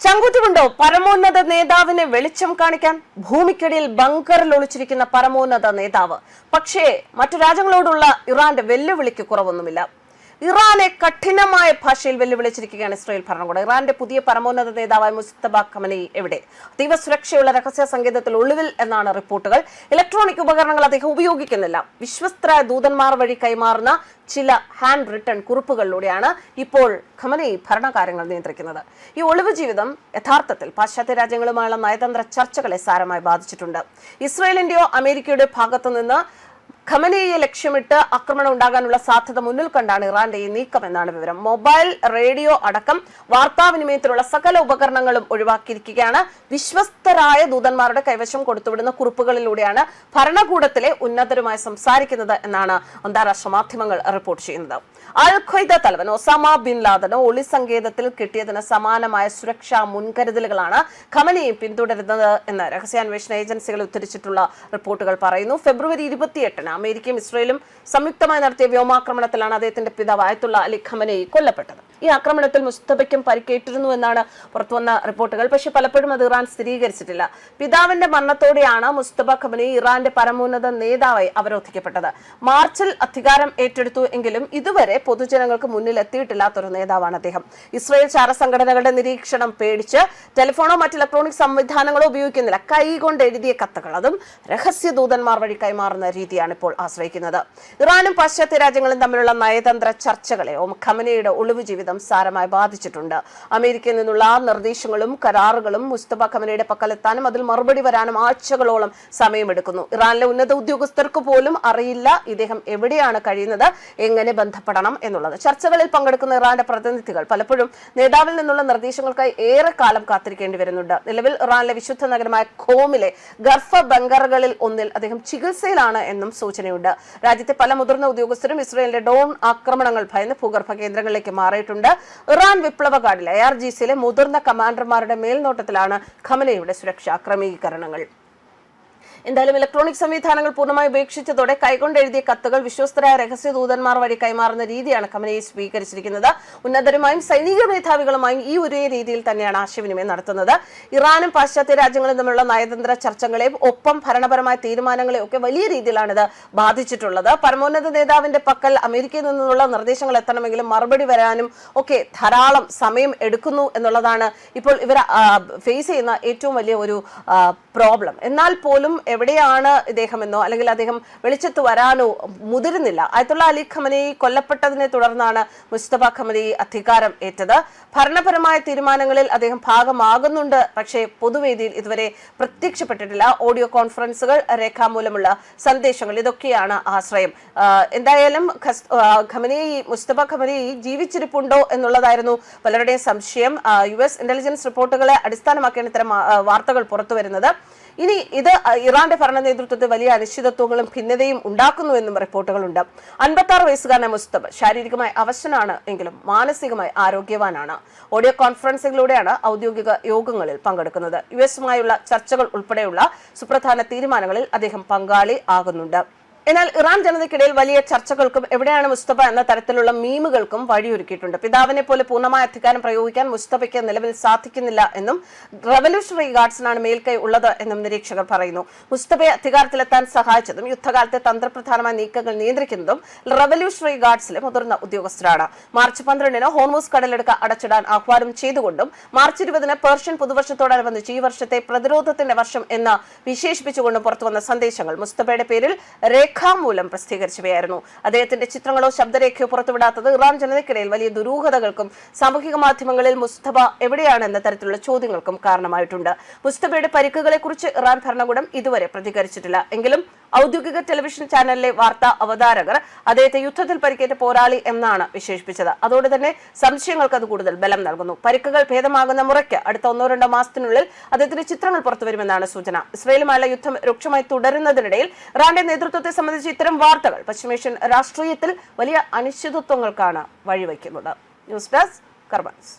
ചങ്കൂറ്റമുണ്ടോ പരമോന്നത നേതാവിനെ വെളിച്ചം കാണിക്കാൻ? ഭൂമിക്കടിയിൽ ബങ്കറിൽ ഒളിച്ചിരിക്കുന്ന പരമോന്നത നേതാവ്. പക്ഷേ മറ്റു രാജ്യങ്ങളോടുള്ള ഇറാന്റെ വെല്ലുവിളിക്ക് കുറവൊന്നുമില്ല. ഇറാനെ കഠിനമായ ഭാഷയിൽ വെല്ലുവിളിച്ചിരിക്കുകയാണ് ഇസ്രായേൽ ഭരണകൂടം. ഇറാന്റെ പുതിയ പരമോന്നത നേതാവായ മുസ്തഫ ഖമനേയി എവിടെ? അതീവ സുരക്ഷയുള്ള രഹസ്യ സങ്കേതത്തിൽ ഒളിവിൽ എന്നാണ് റിപ്പോർട്ടുകൾ. ഇലക്ട്രോണിക് ഉപകരണങ്ങൾ അദ്ദേഹം ഉപയോഗിക്കുന്നില്ല. വിശ്വസ്തരായ ദൂതന്മാർ വഴി കൈമാറുന്ന ചില ഹാൻഡ് റിട്ടൺ കുറിപ്പുകളിലൂടെയാണ് ഇപ്പോൾ ഖമനേയി ഭരണകാര്യങ്ങൾ നിയന്ത്രിക്കുന്നത്. ഈ ഒളിവ് ജീവിതം യഥാർത്ഥത്തിൽ പാശ്ചാത്യ രാജ്യങ്ങളുമായുള്ള നയതന്ത്ര ചർച്ചകളെ സാരമായി ബാധിച്ചിട്ടുണ്ട്. ഇസ്രായേലിന്റെയോ അമേരിക്കയുടെ ഭാഗത്തുനിന്ന് ഖമനേയിയെ ലക്ഷ്യമിട്ട് ആക്രമണം ഉണ്ടാകാനുള്ള സാധ്യത മുന്നിൽ കണ്ടാണ് ഇറാന്റെ ഈ നീക്കം എന്നാണ് വിവരം. മൊബൈൽ, റേഡിയോ അടക്കം വാർത്താവിനിമയത്തിലുള്ള സകല ഉപകരണങ്ങളും ഒഴിവാക്കിയിരിക്കുകയാണ്. വിശ്വസ്തരായ ദൂതന്മാരുടെ കൈവശം കൊടുത്തുവിടുന്ന കുറിപ്പുകളിലൂടെയാണ് ഭരണകൂടത്തിലെ ഉന്നതരുമായി സംസാരിക്കുന്നത് എന്നാണ് അന്താരാഷ്ട്ര മാധ്യമങ്ങൾ റിപ്പോർട്ട് ചെയ്യുന്നത്. അൽ ഖ്വയ്ദ തലവൻ ഒസാമ ബിൻ ലാദനോ ഒളി സങ്കേതത്തിൽ കിട്ടിയതിന് സമാനമായ സുരക്ഷാ മുൻകരുതലുകളാണ് ഖമനേയി പിന്തുടരുന്നത് എന്ന് രഹസ്യാന്വേഷണ ഏജൻസികൾ ഉദ്ധരിച്ചിട്ടുള്ള റിപ്പോർട്ടുകൾ പറയുന്നു. ഫെബ്രുവരി 28-ന് അമേരിക്കയും ഇസ്രായേലും സംയുക്തമായി നടത്തിയ വ്യോമാക്രമണത്തിലാണ് അദ്ദേഹത്തിന്റെ പിതാവ് ആയത്തുള്ള അലി ഖമനേയി കൊല്ലപ്പെട്ടത്. ഈ ആക്രമണത്തിൽ മുസ്തഫയ്ക്കും പരിക്കേറ്റിരുന്നു എന്നാണ് പുറത്തുവന്ന റിപ്പോർട്ടുകൾ. പക്ഷേ പലപ്പോഴും അത് ഇറാൻ സ്ഥിരീകരിച്ചിട്ടില്ല. പിതാവിന്റെ മരണത്തോടെയാണ് മുസ്തഫ ഖമനേയി ഇറാന്റെ പരമോന്നത നേതാവായി അവരോധിക്കപ്പെട്ടത്. മാർച്ചിൽ അധികാരം ഏറ്റെടുത്തു എങ്കിലും ഇതുവരെ പൊതുജനങ്ങൾക്ക് മുന്നിൽ എത്തിയിട്ടില്ലാത്തൊരു നേതാവാണ് അദ്ദേഹം. ഇസ്രായേൽ ചാര സംഘടനകളുടെ നിരീക്ഷണം പേടിച്ച് ടെലിഫോണോ മറ്റ് ഇലക്ട്രോണിക് സംവിധാനങ്ങളോ ഉപയോഗിക്കുന്നില്ല. കൈകൊണ്ട് എഴുതിയ കത്തുകൾ, അതും രഹസ്യ ദൂതന്മാർ വഴി കൈമാറുന്ന രീതിയാണ് ഇപ്പോൾ ആശ്രയിക്കുന്നത്. ഇറാനും പാശ്ചാത്യ രാജ്യങ്ങളും തമ്മിലുള്ള നയതന്ത്ര ചർച്ചകളെ ഖമനേയിയുടെ ഒളിവ് ജീവിതം സാരമായി ബാധിച്ചിട്ടുണ്ട്. അമേരിക്കയിൽ നിന്നുള്ള നിർദ്ദേശങ്ങളും കരാറുകളും മുസ്തഫ ഖമനേയിയുടെ പക്കലെത്താനും അതിൽ മറുപടി വരാനും ആഴ്ചകളോളം സമയമെടുക്കുന്നു. ഇറാനിലെ ഉന്നത ഉദ്യോഗസ്ഥർക്ക് പോലും അറിയില്ല ഇദ്ദേഹം എവിടെയാണ് കഴിയുന്നത്, എങ്ങനെ ബന്ധപ്പെടണം എന്നുള്ളത്. ചർച്ചകളിൽ പങ്കെടുക്കുന്ന ഇറാന്റെ പ്രതിനിധികൾ പലപ്പോഴും നേതാവിൽ നിന്നുള്ള നിർദ്ദേശങ്ങൾക്കായി ഏറെ കാലം കാത്തിരിക്കേണ്ടി വരുന്നുണ്ട്. നിലവിൽ ഇറാനിലെ വിശുദ്ധ നഗരമായ ഖോമിലെ ഗർഫ ബങ്കറുകളിൽ ഒന്നിൽ അദ്ദേഹം ചികിത്സയിലാണ് എന്നും സൂചനയുണ്ട്. രാജ്യത്തെ പല മുതിർന്ന ഉദ്യോഗസ്ഥരും ഇസ്രായേലിന്റെ ഡ്രോൺ ആക്രമണങ്ങൾ ഭയന്ന് ഭൂഗർഭ കേന്ദ്രങ്ങളിലേക്ക് മാറിയിട്ടുണ്ട്. ഇറാൻ വിപ്ലവ ഗാർഡിലെ IRGCയിലെ മുതിർന്ന കമാൻഡർമാരുടെ മേൽനോട്ടത്തിലാണ് ഖമനേയിയുടെ സുരക്ഷാ ക്രമീകരണങ്ങൾ. എന്തായാലും ഇലക്ട്രോണിക് സംവിധാനങ്ങൾ പൂർണ്ണമായി ഉപേക്ഷിച്ചതോടെ കൈകൊണ്ട് എഴുതിയ കത്തുകൾ വിശ്വസ്തരായ രഹസ്യ ദൂതന്മാർ വഴി കൈമാറുന്ന രീതിയാണ് ഖമനേയി സ്വീകരിച്ചിരിക്കുന്നത്. ഉന്നതരുമായും സൈനിക മേധാവികളുമായും ഈ ഒരേ രീതിയിൽ തന്നെയാണ് ആശയവിനിമയം നടത്തുന്നത്. ഇറാനും പാശ്ചാത്യ രാജ്യങ്ങളും തമ്മിലുള്ള നയതന്ത്ര ചർച്ചകളെയും ഒപ്പം ഭരണപരമായ തീരുമാനങ്ങളെയും ഒക്കെ വലിയ രീതിയിലാണ് ഇത് ബാധിച്ചിട്ടുള്ളത്. പരമോന്നത നേതാവിന്റെ പക്കൽ അമേരിക്കയിൽ നിന്നുള്ള നിർദ്ദേശങ്ങൾ എത്തണമെങ്കിലും മറുപടി വരാനും ഒക്കെ ധാരാളം സമയം എടുക്കുന്നു എന്നുള്ളതാണ് ഇപ്പോൾ ഇവർ ഫേസ് ചെയ്യുന്ന ഏറ്റവും വലിയ ഒരു പ്രോബ്ലം. എന്നാൽ പോലും എവിടെയാണ് ഇദ്ദേഹമെന്നോ അല്ലെങ്കിൽ അദ്ദേഹം വെളിച്ചത്ത് വരാനോ മുതിരുന്നില്ല. ആയത്തുള്ള അലി ഖമനേയി കൊല്ലപ്പെട്ടതിനെ തുടർന്നാണ് മുസ്തഫ ഖമനേയി അധികാരം ഏറ്റത്. ഭരണപരമായ തീരുമാനങ്ങളിൽ അദ്ദേഹം ഭാഗമാകുന്നുണ്ട്, പക്ഷേ പൊതുവേദിയിൽ ഇതുവരെ പ്രത്യക്ഷപ്പെട്ടിട്ടില്ല. ഓഡിയോ കോൺഫറൻസുകൾ, രേഖാമൂലമുള്ള സന്ദേശങ്ങൾ, ഇതൊക്കെയാണ് ആശ്രയം. എന്തായാലും മുസ്തഫ ഖമനേയി ജീവിച്ചിരിപ്പുണ്ടോ എന്നുള്ളതായിരുന്നു പലരുടെയും സംശയം. US ഇന്റലിജൻസ് റിപ്പോർട്ടുകളെ അടിസ്ഥാനമാക്കിയാണ് ഇത്തരം വാർത്തകൾ പുറത്തുവരുന്നത്. ഇനി ഇത് ഇറാന്റെ ഭരണ നേതൃത്വത്തിൽ വലിയ അനിശ്ചിതത്വങ്ങളും ഭിന്നതയും ഉണ്ടാക്കുന്നുവെന്നും റിപ്പോർട്ടുകളുണ്ട്. 56 വയസ്സുകാരനായ മുസ്തഫ ശാരീരികമായി അവശനാണ് എങ്കിലും മാനസികമായി ആരോഗ്യവാനാണ്. ഓഡിയോ കോൺഫറൻസിലൂടെയാണ് ഔദ്യോഗിക യോഗങ്ങളിൽ പങ്കെടുക്കുന്നത്. US-മായുള്ള ചർച്ചകൾ ഉൾപ്പെടെയുള്ള സുപ്രധാന തീരുമാനങ്ങളിൽ അദ്ദേഹം പങ്കാളി ആകുന്നുണ്ട്. എന്നാൽ ഇറാൻ ജനതയ്ക്കിടയിൽ വലിയ ചർച്ചകൾക്കും എവിടെയാണ് മുസ്തഫ എന്ന തരത്തിലുള്ള മീമുകൾക്കും വഴിയൊരുക്കിയിട്ടുണ്ട്. പിതാവിനെ പോലെ പൂർണ്ണമായ അധികാരം പ്രയോഗിക്കാൻ മുസ്തഫയ്ക്ക് നിലവിൽ സാധിക്കുന്നില്ല എന്നും റവല്യൂഷണറി ഗാർഡ്സിനാണ് മേൽക്കൈ ഉള്ളത് എന്നും നിരീക്ഷകർ പറയുന്നു. മുസ്തഫയെ അധികാരത്തിലെത്താൻ സഹായിച്ചതും യുദ്ധകാലത്തെ തന്ത്രപ്രധാനമായ നീക്കങ്ങൾ നിയന്ത്രിക്കുന്നതും റവല്യൂഷണറി ഗാർഡ്സിലെ മുതിർന്ന ഉദ്യോഗസ്ഥരാണ്. മാർച്ച് 12-ന് ഹോർമൂസ് കടലെടുക്ക അടച്ചിടാൻ ആഹ്വാനം ചെയ്തുകൊണ്ടും മാർച്ച് 20-ന് പേർഷ്യൻ പുതുവർഷത്തോടനുബന്ധിച്ച് ഈ വർഷത്തെ പ്രതിരോധത്തിന്റെ വർഷം എന്ന് വിശേഷിപ്പിച്ചുകൊണ്ടും പുറത്തുവന്ന സന്ദേശങ്ങൾ മുസ്തഫയുടെ പേരിൽ രേഖാമൂലം പ്രസിദ്ധീകരിച്ചവയായിരുന്നു. അദ്ദേഹത്തിന്റെ ചിത്രങ്ങളോ ശബ്ദരേഖയോ പുറത്തുവിടാത്തത് ഇറാൻ ജനതയ്ക്കിടയിൽ വലിയ ദുരൂഹതകൾക്കും സാമൂഹിക മാധ്യമങ്ങളിൽ മുസ്തഫ എവിടെയാണ് എന്ന തരത്തിലുള്ള ചോദ്യങ്ങൾക്കും കാരണമായിട്ടുണ്ട്. മുസ്തഫയുടെ പരിക്കുകളെക്കുറിച്ച് ഇറാൻ ഭരണകൂടം ഇതുവരെ പ്രതികരിച്ചിട്ടില്ല. എങ്കിലും ഔദ്യോഗിക ടെലിവിഷൻ ചാനലിലെ വാർത്താ അവതാരകർ അദ്ദേഹത്തെ യുദ്ധത്തിൽ പരിക്കേറ്റ പോരാളി എന്നാണ് വിശേഷിപ്പിച്ചത്. അതോടെ തന്നെ സംശയങ്ങൾക്ക് അത് കൂടുതൽ ബലം നൽകുന്നു. പരിക്കുകൾ ഭേദമാകുന്ന മുറയ്ക്ക് അടുത്ത 1-2 മാസത്തിനുള്ളിൽ അദ്ദേഹത്തിന്റെ ചിത്രങ്ങൾ പുറത്തുവരുമെന്നാണ് സൂചന. ഇസ്രായേലുമായുള്ള യുദ്ധം രൂക്ഷമായി തുടരുന്നതിനിടയിൽ ഇറാന്റെ നേതൃത്വത്തെ സംബന്ധിച്ച് ഇത്തരം വാർത്തകൾ പശ്ചിമേഷ്യൻ രാഷ്ട്രീയത്തിൽ വലിയ അനിശ്ചിതത്വങ്ങൾക്കാണ് വഴിവെക്കുന്നത്. News desk കർബൻസ്.